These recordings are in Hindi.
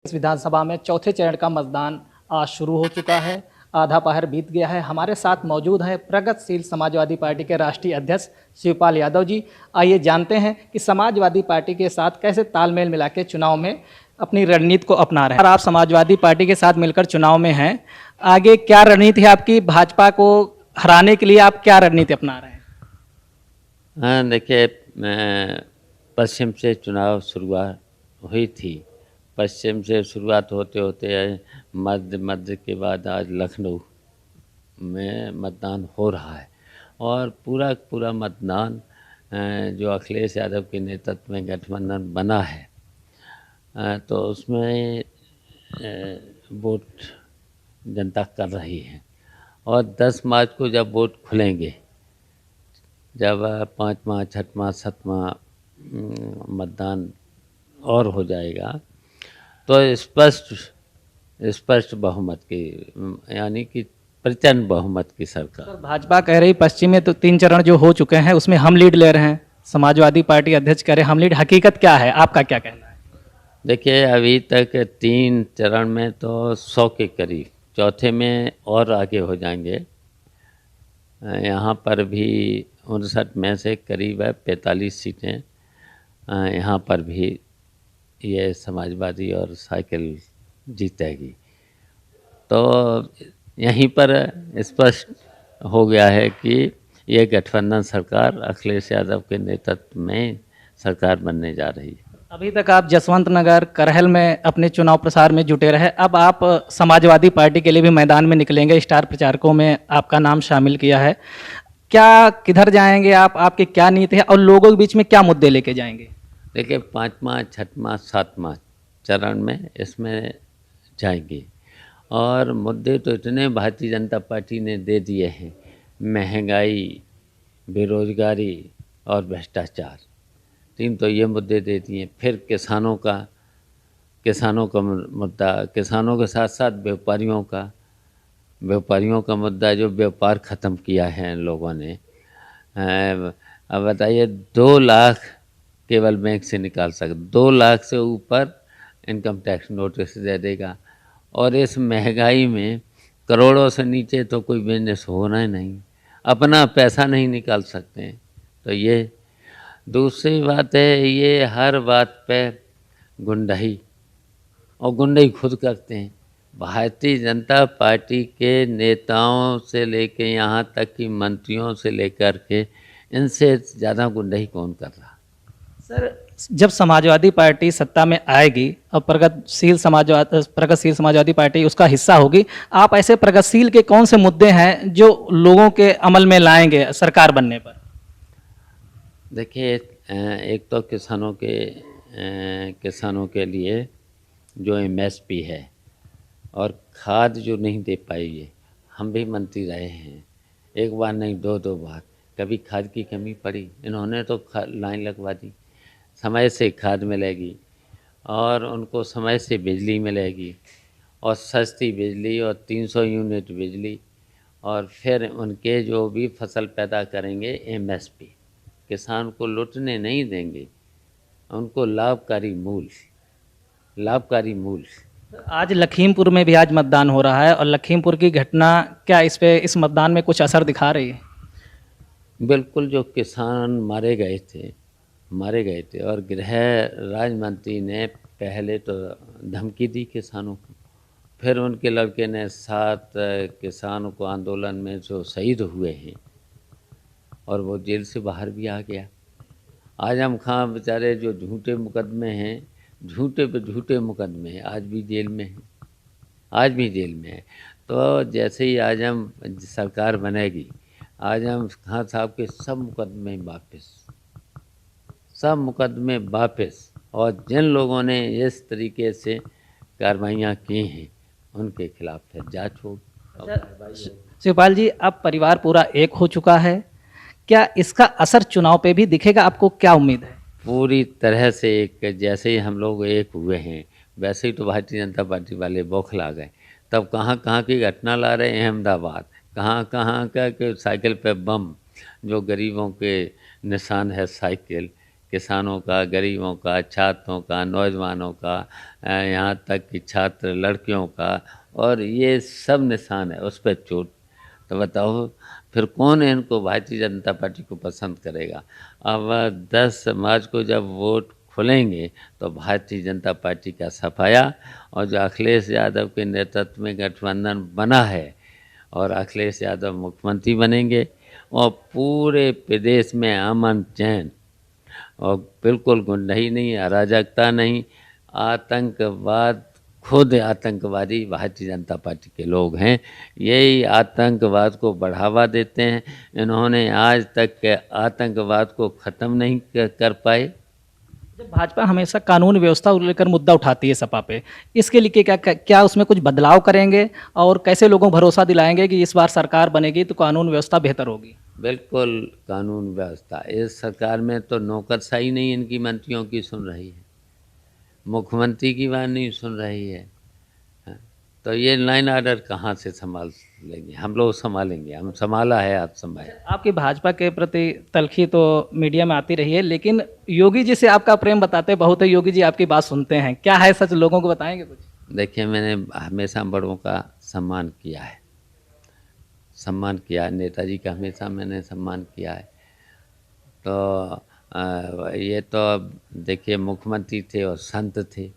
इस विधानसभा में चौथे चरण का मतदान आज शुरू हो चुका है। आधा पहर बीत गया है। हमारे साथ मौजूद हैं प्रगतिशील समाजवादी पार्टी के राष्ट्रीय अध्यक्ष शिवपाल यादव जी। आइए जानते हैं कि समाजवादी पार्टी के साथ कैसे तालमेल मिला के चुनाव में अपनी रणनीति को अपना रहे हैं। और आप समाजवादी पार्टी के साथ मिलकर चुनाव में हैं, आगे क्या रणनीति है आपकी? भाजपा को हराने के लिए आप क्या रणनीति अपना रहे हैं? हाँ, देखिए, पश्चिम से चुनाव शुरुआत हुई थी। पश्चिम से शुरुआत होते होते मध्य के बाद आज लखनऊ में मतदान हो रहा है और पूरा मतदान जो अखिलेश यादव के नेतृत्व में गठबंधन बना है, तो उसमें वोट जनता कर रही है। और 10 मार्च को जब वोट खुलेंगे, जब 5वां, 6वां, 7वां मतदान और हो जाएगा, तो स्पष्ट बहुमत की, यानी कि प्रचंड बहुमत की सरकार। भाजपा कह रही पश्चिम में तो 3 चरण जो हो चुके हैं उसमें हम लीड ले रहे हैं। समाजवादी पार्टी अध्यक्ष कह रहे हम लीड। हकीकत क्या है, आपका क्या कहना है? देखिए, अभी तक 3 चरण में तो 100 के करीब, चौथे में और आगे हो जाएंगे। यहाँ पर भी 59 में से करीब है 45 सीटें, यहाँ पर भी ये समाजवादी और साइकिल जीतेगी। तो यहीं पर स्पष्ट हो गया है कि ये गठबंधन सरकार अखिलेश यादव के नेतृत्व में सरकार बनने जा रही है। अभी तक आप जसवंत नगर, करहल में अपने चुनाव प्रसार में जुटे रहे। अब आप समाजवादी पार्टी के लिए भी मैदान में निकलेंगे। स्टार प्रचारकों में आपका नाम शामिल किया है। क्या, किधर जाएंगे आप? आपकी क्या नीति है और लोगों के बीच में क्या मुद्दे लेके जाएंगे? देखिए, 5वां, 6वां, 7वां चरण में इसमें जाएंगे और मुद्दे तो इतने भारतीय जनता पार्टी ने दे दिए हैं। महंगाई, बेरोजगारी और भ्रष्टाचार, 3 तो ये मुद्दे दे दिए। फिर किसानों का मुद्दा, किसानों के साथ साथ व्यापारियों का मुद्दा, जो व्यापार ख़त्म किया है इन लोगों ने। अब बताइए, 2 लाख केवल बैंक से निकाल सकते, 2 लाख से ऊपर इनकम टैक्स नोटिस दे देगा। और इस महंगाई में करोड़ों से नीचे तो कोई बिजनेस होना ही नहीं, अपना पैसा नहीं निकाल सकते हैं। तो ये दूसरी बात है, ये हर बात पे गुंडाई, और गुंडाई खुद करते हैं। भारतीय जनता पार्टी के नेताओं से लेके यहाँ तक कि मंत्रियों से लेकर के, इनसे ज़्यादा गुंडाई कौन कर रहा? सर, जब समाजवादी पार्टी सत्ता में आएगी और प्रगतिशील समाजवादी पार्टी उसका हिस्सा होगी, आप ऐसे प्रगतिशील के कौन से मुद्दे हैं जो लोगों के अमल में लाएंगे सरकार बनने पर? देखिए, एक तो किसानों के लिए जो एमएसपी है और खाद जो नहीं दे पाई है। हम भी मंत्री रहे हैं, एक बार नहीं 2 बार, कभी खाद की कमी पड़ी, इन्होंने तो लाइन लगवा दी। समय से खाद मिलेगी और उनको समय से बिजली मिलेगी, और सस्ती बिजली, और 300 यूनिट बिजली। और फिर उनके जो भी फसल पैदा करेंगे, एमएसपी, किसान को लुटने नहीं देंगे, उनको लाभकारी मूल्य। आज लखीमपुर में भी आज मतदान हो रहा है और लखीमपुर की घटना क्या इस मतदान में कुछ असर दिखा रही है? बिल्कुल, जो किसान मारे गए थे और गृह राज्य मंत्री ने पहले तो धमकी दी किसानों को, फिर उनके लड़के ने 7 किसानों को आंदोलन में जो शहीद हुए हैं, और वो जेल से बाहर भी आ गया। आजम खां बेचारे जो झूठे मुकदमे हैं, झूठे पे झूठे मुकदमे हैं, आज भी जेल में है। तो जैसे ही आजम सरकार बनेगी, आजम खां साहब के सब मुकदमे वापस, और जिन लोगों ने इस तरीके से कार्रवाइयाँ की हैं, उनके खिलाफ फिर जांच होगी। शिवपाल जी, अब परिवार पूरा एक हो चुका है, क्या इसका असर चुनाव पे भी दिखेगा? आपको क्या उम्मीद है? पूरी तरह से एक, जैसे ही हम लोग एक हुए हैं, वैसे ही तो भारतीय जनता पार्टी वाले बौखला गए। तब कहाँ की घटना ला रहे हैं, अहमदाबाद, कहाँ का कि साइकिल पे बम, जो गरीबों के निशान है साइकिल, किसानों का, गरीबों का, छात्रों का, नौजवानों का, यहाँ तक कि छात्र लड़कियों का, और ये सब निशान है उस पर चोट। तो बताओ फिर कौन इनको भारतीय जनता पार्टी को पसंद करेगा। अब 10 मार्च को जब वोट खुलेंगे तो भारतीय जनता पार्टी का सफाया, और जो अखिलेश यादव के नेतृत्व में गठबंधन बना है और अखिलेश यादव मुख्यमंत्री बनेंगे, और पूरे प्रदेश में अमन चैन, और बिल्कुल गुंडाई नहीं, अराजकता नहीं, आतंकवाद, खुद आतंकवादी भारतीय जनता पार्टी के लोग हैं। यही आतंकवाद को बढ़ावा देते हैं। इन्होंने आज तक के आतंकवाद को ख़त्म नहीं कर पाए। जब भाजपा हमेशा कानून व्यवस्था को लेकर मुद्दा उठाती है सपा पे, इसके लिए क्या क्या उसमें कुछ बदलाव करेंगे और कैसे लोगों को भरोसा दिलाएंगे कि इस बार सरकार बनेगी तो कानून व्यवस्था बेहतर होगी? बिल्कुल कानून व्यवस्था, इस सरकार में तो नौकरशाही नहीं इनकी मंत्रियों की सुन रही है, मुख्यमंत्री की बात नहीं सुन रही है। तो ये लाइन ऑर्डर कहाँ से संभाल लेंगे? हम लोग संभालेंगे, हम संभाला है, आप संभालें। आपकी भाजपा के प्रति तलखी तो मीडिया में आती रही है, लेकिन योगी जी से आपका प्रेम बताते बहुत है, योगी जी आपकी बात सुनते हैं, क्या है सच, लोगों को बताएंगे कुछ? देखिए, मैंने हमेशा बड़ों का सम्मान किया है, नेताजी का हमेशा मैंने सम्मान किया है। तो ये तो अब देखिए मुख्यमंत्री थे और संत थे,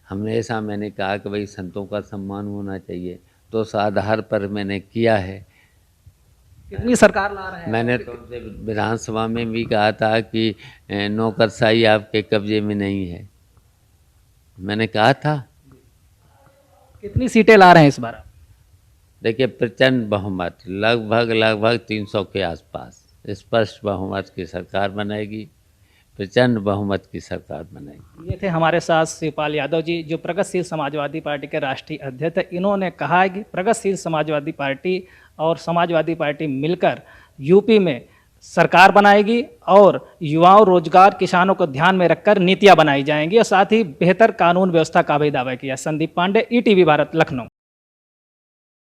हमेशा मैंने कहा कि भाई संतों का सम्मान होना चाहिए, तो उस आधार पर मैंने किया है। कितनी सरकार ला रहे हैं? मैंने तो उनसे विधानसभा में भी कहा था कि नौकरशाही आपके कब्जे में नहीं है, मैंने कहा था। कितनी सीटें ला रहे हैं इस बार आप? देखिए, प्रचंड बहुमत, लगभग 300 के आसपास स्पष्ट बहुमत की सरकार बनेगी, प्रचंड बहुमत की सरकार बनेगी। ये थे हमारे साथ शिवपाल यादव जी, जो प्रगतिशील समाजवादी पार्टी के राष्ट्रीय अध्यक्ष हैं। इन्होंने कहा है कि प्रगतिशील समाजवादी पार्टी और समाजवादी पार्टी मिलकर यूपी में सरकार बनाएगी और युवाओं, रोजगार, किसानों को ध्यान में रखकर नीतियां बनाई जाएंगी और साथ ही बेहतर कानून व्यवस्था का भी दावा किया। संदीप पांडे, ईटीवी भारत, लखनऊ।